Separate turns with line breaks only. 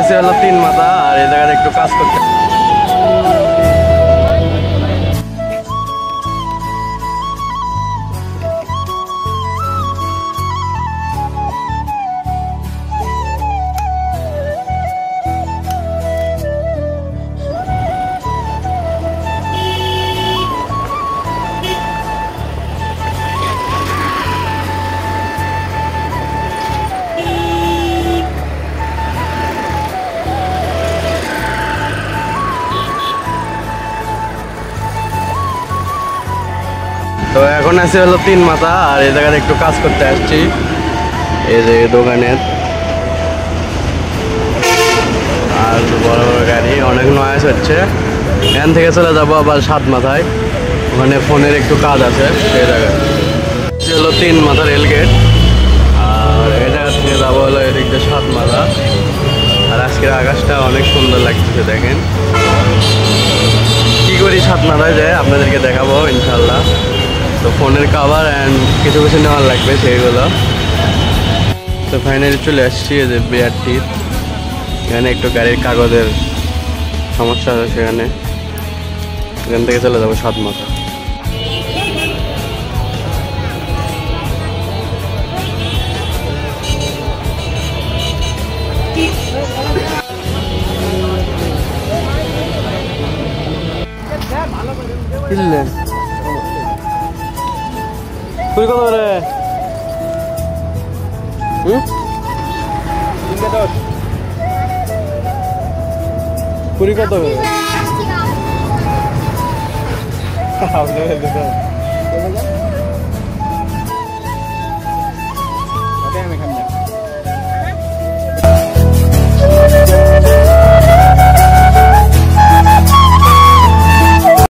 আছে হলো 3 মাথা, আর এই জায়গায় একটু কাজ করতে। তো এখন আছে হলো 3 মাথা, আর এই জায়গায় একটু কাজ করতে আসছি। এই যে দোকানের আর বড় বড় গাড়ি, অনেক নয়েজ হচ্ছে। এখান থেকে চলে যাবো আবার 7 মাথায়, ওখানে ফোনের একটু কাজ আছে সেই জায়গায়। হলো 3 মাথা রেলগেট, আর এই জায়গা থেকে যাবো হলো এদিক দিয়ে 7 মাথা। আর আজকের আকাশটা অনেক সুন্দর লাগছে, দেখেন। কি করি 7 মাথায় যায় আপনাদেরকে দেখাবো ইনশাল্লাহ। তো ফোনের কভার অ্যান্ড কিছু কিছু নেওয়ার লাগবে সেইগুলো। তো ফাইনালি চলে আসছি এই যে বিআরটির এখানে। একটু গাড়ির কাগজের সমস্যা আছে সেখানে, এখান থেকে চলে যাবো 7 মাথা। তুই কত করে? পুরি কত করে?